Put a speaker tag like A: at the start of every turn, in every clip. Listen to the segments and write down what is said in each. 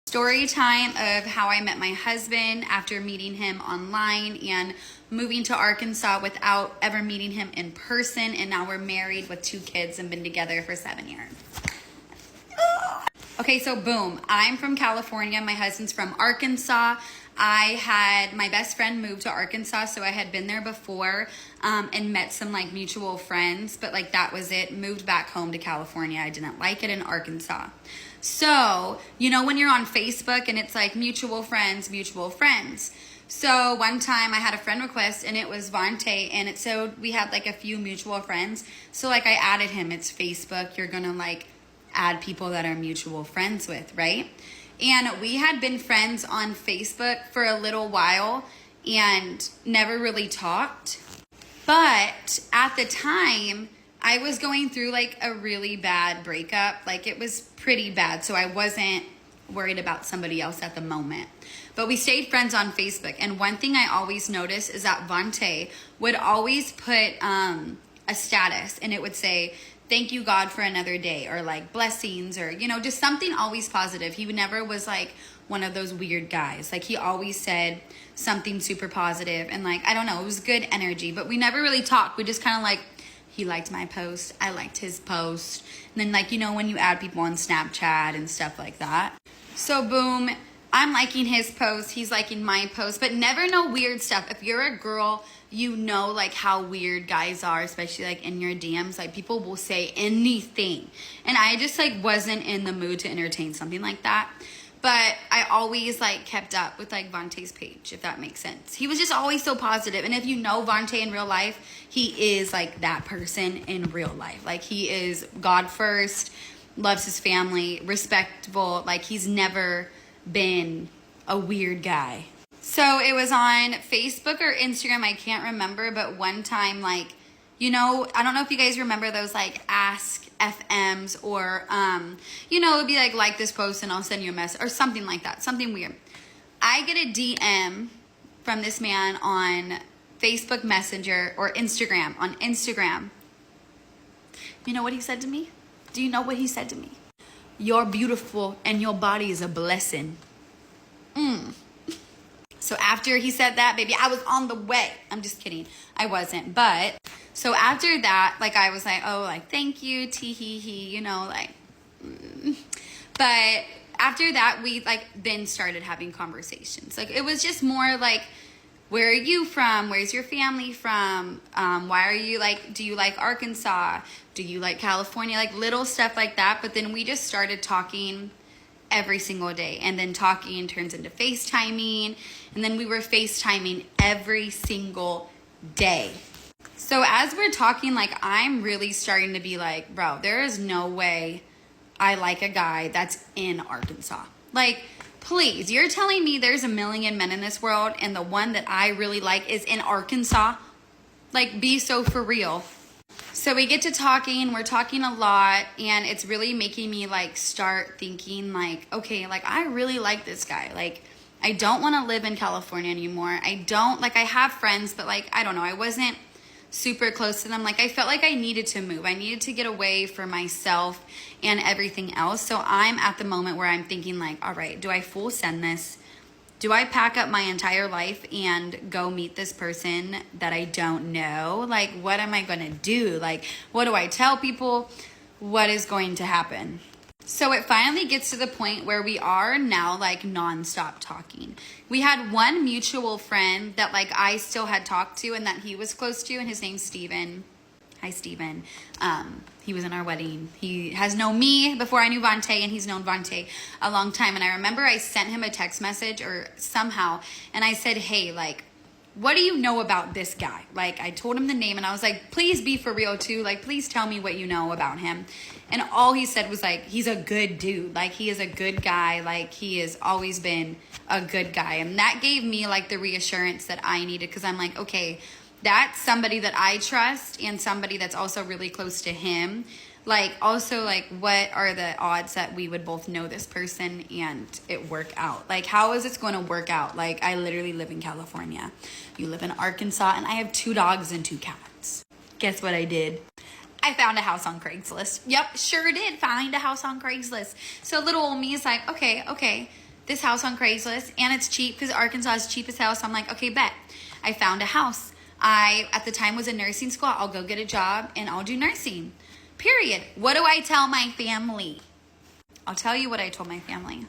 A: Story time of how I met my husband after meeting him online and moving to Arkansas without ever meeting him in person. And now we're married with 2 kids and been together for 7 years. Okay, so boom, I'm from California. My husband's from Arkansas. I had my best friend move to Arkansas, so I had been there before and met some like mutual friends, but like that was it. Moved back home to California. I didn't like it in Arkansas. So, you know, when you're on Facebook and it's like mutual friends, mutual friends. So one time I had a friend request and it was Vontae, and so we had like a few mutual friends. So like I added him. It's Facebook. You're going to like add people that are mutual friends with, right? And we had been friends on Facebook for a little while and never really talked. But at the time, I was going through like a really bad breakup. Like it was pretty bad. So I wasn't worried about somebody else at the moment. But we stayed friends on Facebook. And one thing I always noticed is that Vontae would always put a status, and it would say, "Thank you, God, for another day," or like blessings, or, you know, just something always positive. He never was like one of those weird guys. Like he always said something super positive, and like, I don't know, it was good energy, but we never really talked. We just kind of like, he liked my post, I liked his post. And then like, you know, when you add people on Snapchat and stuff like that. So boom, I'm liking his post, he's liking my post, but never no weird stuff. If you're a girl, you know like how weird guys are, especially like in your DMs. Like people will say anything. And I just like wasn't in the mood to entertain something like that. But I always like kept up with like Vontae's page, if that makes sense. He was just always so positive. And if you know Vontae in real life, he is like that person in real life. Like he is God first, loves his family, respectful. Like he's never been a weird guy. So it was on Facebook or Instagram, I can't remember, but one time, like, you know, I don't know if you guys remember those like Ask FMs, or, you know, it would be like this post and I'll send you a message or something like that, something weird. I get a DM from this man on Facebook Messenger or Instagram, on Instagram. You know what he said to me? Do you know what he said to me? "You're beautiful and your body is a blessing." So after he said that, baby, I was on the way. I'm just kidding. I wasn't. But so after that, like I was like, oh, like, thank you, tee-hee-hee, you know, like. But after that, we like then started having conversations. Like it was just more like, where are you from? Where's your family from? Why are you like, do you like Arkansas? Do you like California? Like little stuff like that. But then we just started talking every single day, and then talking turns into FaceTiming, and then we were FaceTiming every single day. So as we're talking, like I'm really starting to be like, bro, there is no way I like a guy that's in Arkansas. Like, please, you're telling me there's a million men in this world and the one that I really like is in Arkansas? Like, be so for real. So we get to talking, we're talking a lot, and it's really making me like start thinking like, okay, like I really like this guy. Like I don't want to live in California anymore. I have friends, but like, I don't know, I wasn't super close to them. Like I felt like I needed to move. I needed to get away for myself and everything else. So I'm at the moment where I'm thinking like, all right, do I full send this? Do I pack up my entire life and go meet this person that I don't know? Like, what am I going to do? Like, what do I tell people? What is going to happen? So it finally gets to the point where we are now like nonstop talking. We had one mutual friend that like I still had talked to and that he was close to, and his name's Steven. Hi, Steven. He was in our wedding. He has known me before I knew Vontae, and he's known Vontae a long time. And I remember I sent him a text message or somehow, and I said, hey, like, what do you know about this guy? Like, I told him the name, and I was like, please be for real too. Like, please tell me what you know about him. And all he said was like, he's a good dude. Like, he is a good guy. Like, he has always been a good guy. And that gave me like the reassurance that I needed, because I'm like, okay, that's somebody that I trust and somebody that's also really close to him. Like, also, like, what are the odds that we would both know this person and it work out? Like, how is it going to work out? Like, I literally live in California. You live in Arkansas, and I have 2 dogs and 2 cats. Guess what I did? I found a house on Craigslist. Yep, sure did find a house on Craigslist. So little old me is like, okay, this house on Craigslist and it's cheap because Arkansas is cheapest house. So I'm like, okay, bet. I found a house. I, at the time, was in nursing school. I'll go get a job and I'll do nursing. Period. What do I tell my family? I'll tell you what I told my family.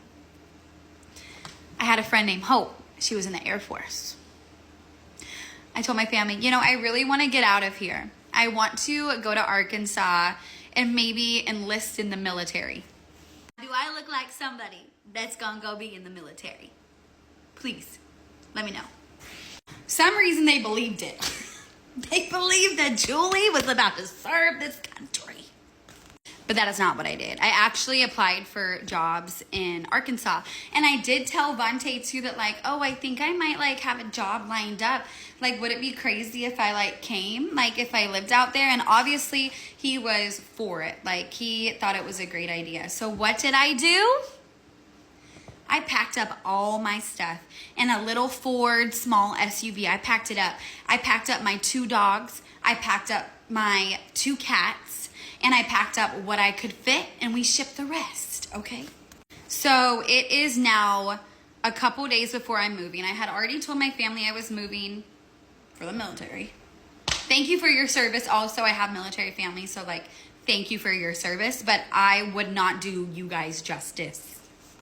A: I had a friend named Hope. She was in the Air Force. I told my family, you know, I really want to get out of here. I want to go to Arkansas and maybe enlist in the military. Do I look like somebody that's gonna go be in the military? Please, let me know. Some reason they believed it. They believed that Julie was about to serve this country. But that is not what I did. I actually applied for jobs in Arkansas. And I did tell Vontae too that like, oh, I think I might like have a job lined up. Like, would it be crazy if I like came? Like if I lived out there? And obviously he was for it. Like he thought it was a great idea. So what did I do? I packed up all my stuff in a little Ford small SUV. I packed it up. I packed up my 2 dogs. I packed up my 2 cats. And I packed up what I could fit and we shipped the rest, okay? So it is now a couple days before I'm moving. I had already told my family I was moving for the military. Thank you for your service. Also, I have military family, so like, thank you for your service, but I would not do you guys justice.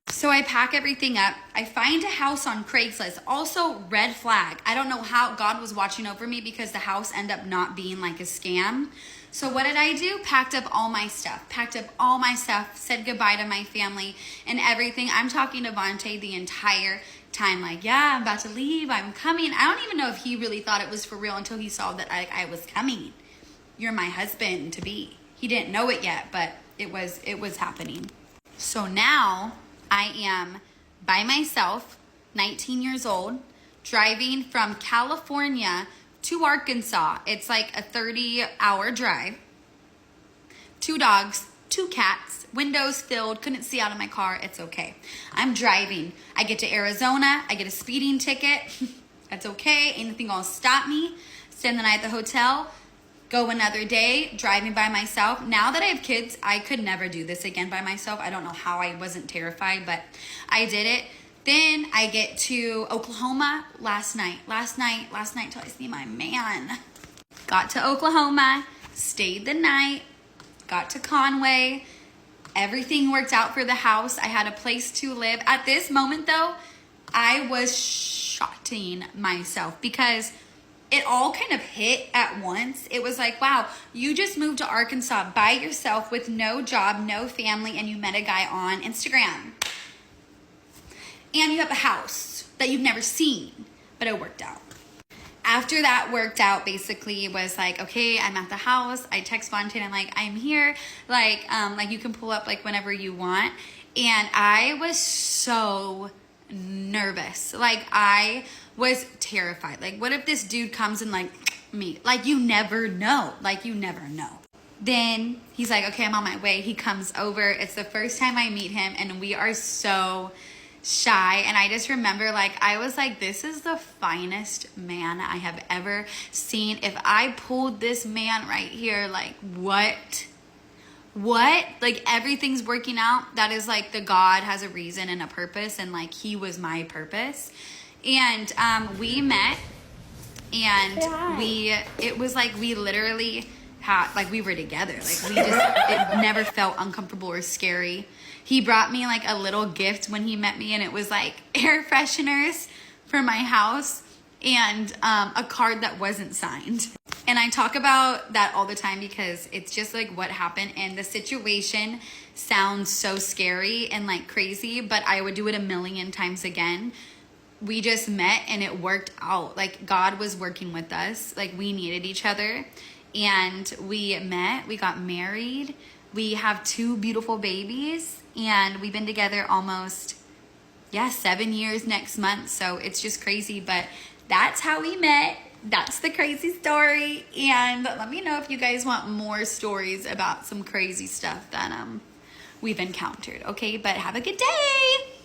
A: So I pack everything up. I find a house on Craigslist. Also, red flag. I don't know how God was watching over me because the house ended up not being like a scam. So what did I do? Packed up all my stuff. Packed up all my stuff. Said goodbye to my family and everything. I'm talking to Vontae the entire time. Like, yeah, I'm about to leave. I'm coming. I don't even know if he really thought it was for real until he saw that I was coming. You're my husband to be. He didn't know it yet, but it was happening. So now I am by myself, 19 years old, driving from California to Arkansas. It's like a 30-hour drive. 2 dogs, 2 cats, windows filled, couldn't see out of my car. It's okay. I'm driving. I get to Arizona. I get a speeding ticket. That's okay. Anything gonna stop me. Spend the night at the hotel. Go another day, driving by myself. Now that I have kids, I could never do this again by myself. I don't know how I wasn't terrified, but I did it. Then I get to Oklahoma last night till I see my man. Got to Oklahoma, stayed the night, got to Conway. Everything worked out for the house. I had a place to live. At this moment though, I was shotting myself because it all kind of hit at once. It was like, wow, you just moved to Arkansas by yourself with no job, no family, and you met a guy on Instagram. And you have a house that you've never seen, but it worked out. After that worked out, basically it was like, okay, I'm at the house. I text Vontae and I'm like, I'm here. Like you can pull up like whenever you want. And I was so nervous. Like I was terrified. Like what if this dude comes and like me? Like you never know. Like you never know. Then he's like, okay, I'm on my way. He comes over. It's the first time I meet him and we are so shy. And I just remember like I was like, this is the finest man I have ever seen. If I pulled this man right here, like what like everything's working out. That is like the God has a reason and a purpose, and like he was my purpose. And we met and it was like we literally had like we were together. Like we just it never felt uncomfortable or scary. He brought me like a little gift when he met me, and it was like air fresheners for my house and a card that wasn't signed. And I talk about that all the time because it's just like what happened, and the situation sounds so scary and like crazy, but I would do it a million times again. We just met and it worked out. Like God was working with us. Like we needed each other, and we met, we got married. We have 2 beautiful babies, and we've been together almost, 7 years next month. So it's just crazy, but that's how we met. That's the crazy story. And let me know if you guys want more stories about some crazy stuff that we've encountered. Okay, but have a good day.